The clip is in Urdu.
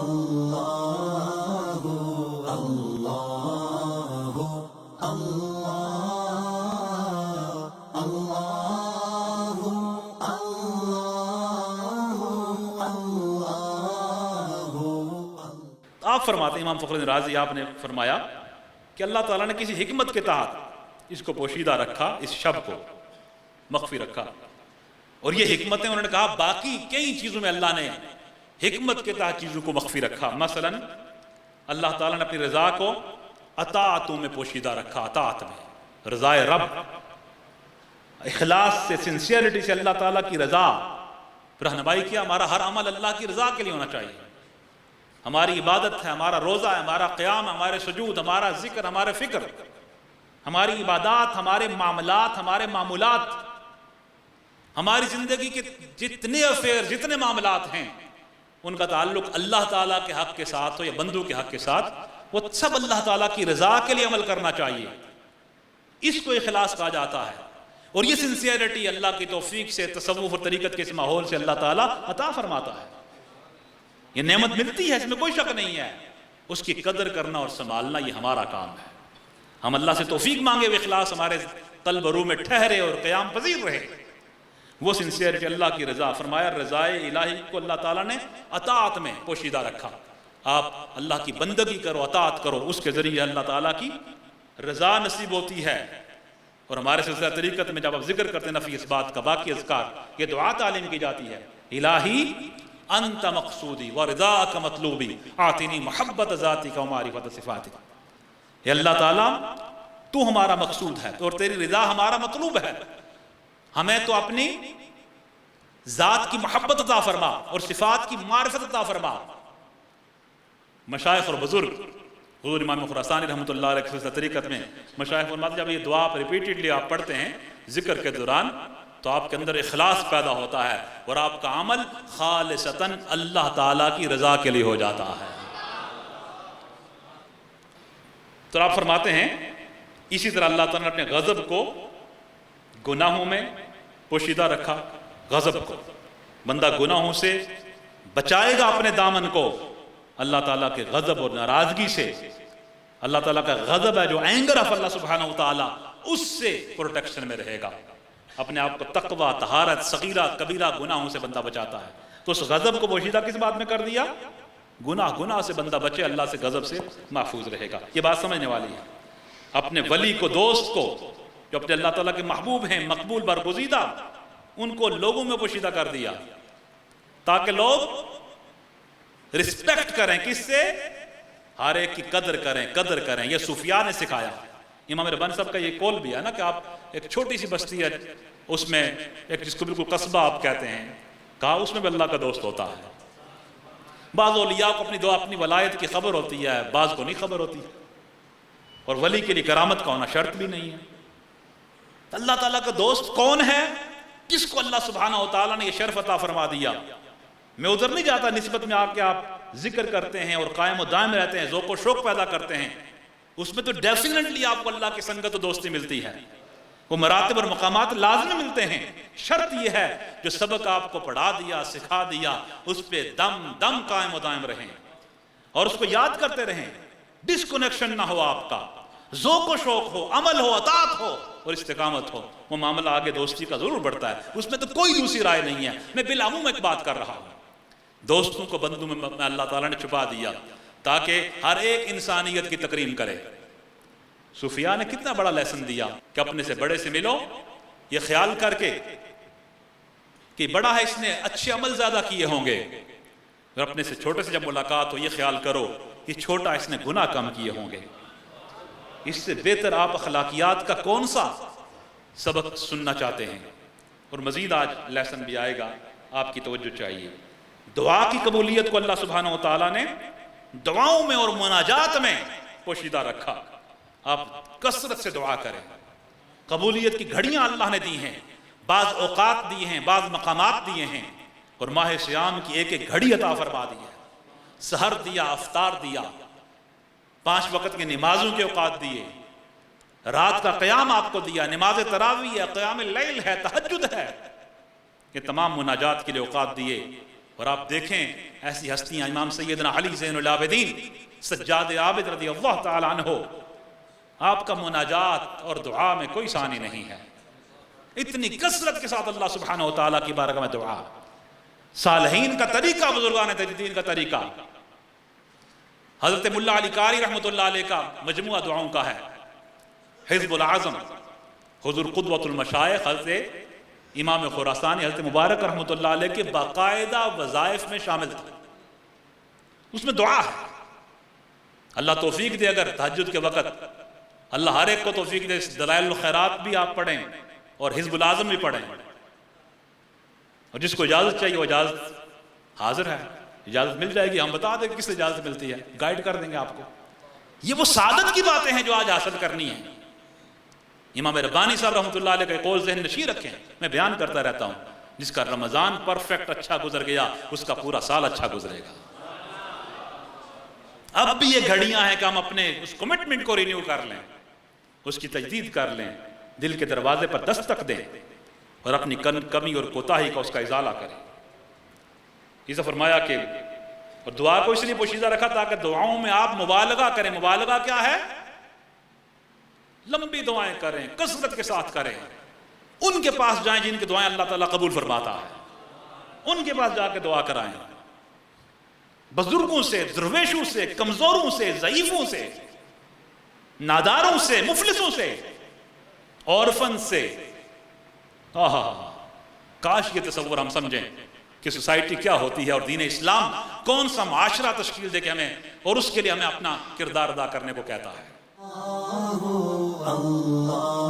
اللہ اللہ اللہ اللہ اللہ۔ آپ فرماتے ہیں امام فخر الدین رازی، آپ نے فرمایا کہ اللہ تعالیٰ نے کسی حکمت کے تحت اس کو پوشیدہ رکھا، اس شب کو مخفی رکھا، اور یہ حکمتیں انہوں نے کہا باقی کئی چیزوں میں اللہ نے حکمت کے تحت چیزوں کو مخفی رکھا۔ مثلا اللہ تعالیٰ نے اپنی رضا کو اطاعتوں میں پوشیدہ رکھا، اطاعت میں، رضائے رب، اخلاص سے، سنسیئرٹی سے اللہ تعالیٰ کی رضا رہنمائی کیا۔ ہمارا ہر عمل اللہ کی رضا کے لیے ہونا چاہیے، ہماری عبادت ہے، ہمارا روزہ ہے، ہمارا قیام، ہمارے سجود، ہمارا ذکر، ہمارے فکر، ہماری عبادات، ہمارے معاملات، ہمارے معمولات، ہماری زندگی کے جتنے افیئر، جتنے معاملات ہیں، ان کا تعلق اللہ تعالیٰ کے حق کے ساتھ ہو یا بندوں کے حق کے ساتھ، وہ سب اللہ تعالیٰ کی رضا کے لیے عمل کرنا چاہیے۔ اس کو اخلاص کہا جاتا ہے، اور یہ سنسیئرٹی اللہ کی توفیق سے، تصوف اور طریقت کے اس ماحول سے اللہ تعالیٰ عطا فرماتا ہے۔ یہ نعمت ملتی ہے، اس میں کوئی شک نہیں ہے، اس کی قدر کرنا اور سنبھالنا یہ ہمارا کام ہے۔ ہم اللہ سے توفیق مانگے، وہ اخلاص ہمارے قلب و روح میں ٹھہرے اور قیام پذیر رہے، وہ سنسیئرٹی اللہ کی رضا۔ فرمایا رضائے الہی کو اللہ تعالیٰ نے اطاعت میں پوشیدہ رکھا۔ آپ اللہ کی بندگی کرو، اطاعت کرو، اس کے ذریعے اللہ تعالیٰ کی رضا نصیب ہوتی ہے۔ اور ہمارے سلسلہ طریقت میں جب آپ ذکر کرتے ہیں نفی اس بات کا، باقی اذکار، یہ دعا تعلیم کی جاتی ہے، الہی انت مقصودی ورضاک مطلوبی آتینی محبت ذاتی کا ومعرفت صفاتی۔ اے اللہ تعالیٰ تو ہمارا مقصود ہے اور تیری رضا ہمارا مطلوب ہے، ہمیں تو اپنی ذات کی محبت عطا فرما اور صفات کی معرفت عطا فرما۔ مشائخ اور بزرگ، حضور امام خراسانی رحمۃ اللہ علیہ کی طریقت میں مشائخ فرماتے ہیں جب یہ دعا ریپیٹڈلی آپ پڑھتے ہیں ذکر کے دوران تو آپ کے اندر اخلاص پیدا ہوتا ہے اور آپ کا عمل خالصتاً اللہ تعالیٰ کی رضا کے لیے ہو جاتا ہے۔ تو آپ فرماتے ہیں اسی طرح اللہ تعالیٰ نے اپنے غضب کو گناہوں میں پوشیدہ رکھا۔ غضب کو بندہ گناہوں سے بچائے گا اپنے دامن کو اللہ تعالیٰ کے غضب اور ناراضگی سے۔ اللہ تعالیٰ کا غضب ہے جو اینگر آف اللہ سبحانہ وتعالیٰ، اس سے پروٹیکشن میں رہے گا۔ اپنے آپ کو تقوی، طہارت، صغیرہ کبیرہ گناہوں سے بندہ بچاتا ہے۔ تو اس غضب کو پوشیدہ کس بات میں کر دیا؟ گناہ سے بندہ بچے، اللہ سے غضب سے محفوظ رہے گا۔ یہ بات سمجھنے والی ہے۔ اپنے ولی کو، دوست کو، جو اپنے اللہ تعالیٰ کے محبوب ہیں، مقبول، برگزیدہ، ان کو لوگوں میں پوشیدہ کر دیا تاکہ لوگ رسپیکٹ کریں، کس سے؟ ہر ایک کی قدر کریں۔ یہ صوفیاء نے سکھایا۔ امام ربانی صاحب کا یہ قول بھی ہے نا کہ آپ ایک چھوٹی سی بستی ہے، اس میں ایک جس کو بالکل قصبہ آپ کہتے ہیں، کہا اس میں بھی اللہ کا دوست ہوتا ہے۔ بعض اولیاء کو اپنی دعا، اپنی ولایت کی خبر ہوتی ہے، بعض کو نہیں خبر ہوتی، اور ولی کے لیے کرامت کا ہونا شرط بھی نہیں ہے۔ اللہ تعالیٰ کا دوست کون ہے؟ کس کو اللہ سبحانہ وتعالیٰ نے یہ شرف عطا فرما دیا؟ میں ادھر نہیں جاتا نسبت میں آپ کے آپ ذکر کرتے ہیں اور قائم و دائم رہتے ہیں، ذوق و شوق پیدا کرتے ہیں، اس میں تو ڈیفینیٹلی آپ کو اللہ کی سنگت و دوستی ملتی ہے، وہ مراتب اور مقامات لازم ملتے ہیں۔ شرط یہ ہے جو سبق آپ کو پڑھا دیا، سکھا دیا، اس پہ دم قائم و دائم رہیں اور اس کو یاد کرتے رہیں، ڈسکنیکشن نہ ہو، آپ کا ذوق و شوق ہو، عمل ہو، اطاعت ہو اور استقامت ہو، وہ معاملہ آگے دوستی کا ضرور بڑھتا ہے۔ اس میں تو کوئی دوسری رائے نہیں ہے۔ میں بالعموم ایک بات کر رہا ہوں، دوستوں کو بندوں میں اللہ تعالیٰ نے چھپا دیا تاکہ ہر ایک انسانیت کی تکریم کرے۔ صوفیاء نے کتنا بڑا لیسن دیا کہ اپنے سے بڑے سے ملو یہ خیال کر کے کہ بڑا ہے، اس نے اچھے عمل زیادہ کیے ہوں گے، اور اپنے سے چھوٹے سے جب ملاقات ہو یہ خیال کرو کہ چھوٹا اس نے گناہ کم کیے ہوں گے۔ اس سے بہتر آپ اخلاقیات کا کون سا سبق سننا چاہتے ہیں؟ اور مزید آج لیسن بھی آئے گا، آپ کی توجہ چاہیے۔ دعا کی قبولیت کو اللہ سبحانہ وتعالیٰ نے دعاؤں میں اور مناجات میں پوشیدہ رکھا۔ آپ کثرت سے دعا کریں، قبولیت کی گھڑیاں اللہ نے دی ہیں، بعض اوقات دی ہیں، بعض مقامات دیے ہیں، اور ماہ سیام کی ایک ایک گھڑی عطا فرما دی ہے۔ سحر دیا، افطار دیا، 5 وقت کی نمازوں کے اوقات دیے، رات کا قیام آپ کو دیا، نماز تراویح ہے، قیام اللیل ہے، تہجد ہے، یہ تمام مناجات کے لیے اوقات دیے، اور آپ دیکھیں ایسی ہستیاں امام سیدنا علی زین العابدین سجاد عابد رضی اللہ تعالیٰ عنہ، آپ کا مناجات اور دعا میں کوئی ثانی نہیں ہے، اتنی کثرت کے ساتھ اللہ سبحانہ و تعالیٰ کی بارگاہ میں دعا۔ صالحین کا طریقہ، بزرگان تجدید کا طریقہ، حضرت ملا علی قاری رحمۃ اللہ علیہ کا مجموعہ دعاؤں کا ہے، حزب العظم، حضور قدوۃ المشائخ حضرت امام خراسانی حضرت مبارک رحمۃ اللہ علیہ کے باقاعدہ وظائف میں شامل تھا، اس میں دعا ہے۔ اللہ توفیق دے اگر تہجد کے وقت اللہ ہر ایک کو توفیق دے، دلائل الخیرات بھی آپ پڑھیں اور حزب العظم بھی پڑھیں، اور جس کو اجازت چاہیے وہ اجازت حاضر ہے، اجازت مل جائے گی، ہم بتا دیں کس سے اجازت ملتی ہے، گائیڈ کر دیں گے آپ کو۔ یہ وہ سعادت کی باتیں ہیں جو آج حاصل کرنی ہیں۔ امام ربانی صاحب رحمۃ اللہ علیہ کا قول ذہن نشین رکھیں، میں بیان کرتا رہتا ہوں، جس کا رمضان پرفیکٹ اچھا گزر گیا اس کا پورا سال اچھا گزرے گا۔ اب بھی یہ گھڑیاں ہیں کہ ہم اپنے اس کمٹمنٹ کو رینیو کر لیں، اس کی تجدید کر لیں، دل کے دروازے پر دستک دیں اور اپنی کمی اور کوتاہی کا اس کا ازالہ کریں۔ اسے فرمایا کہ اور دعا کو اس لیے پوشیدہ رکھا تاکہ دعاؤں میں آپ مبالغہ کریں۔ مبالغہ کیا ہے؟ لمبی دعائیں کریں، کثرت کے ساتھ کریں، ان کے پاس جائیں جن کی دعائیں اللہ تعالیٰ قبول فرماتا ہے، ان کے پاس جا کے دعا کرائیں، بزرگوں سے، درویشوں سے، کمزوروں سے، ضعیفوں سے، ناداروں سے، مفلسوں سے، اورفن سے۔ کاش یہ تصور ہم سمجھیں کہ سوسائٹی کیا ہوتی ہے اور دین اسلام کون سا معاشرہ تشکیل دے کے ہمیں اور اس کے لیے ہمیں اپنا کردار ادا کرنے کو کہتا ہے۔ اللہ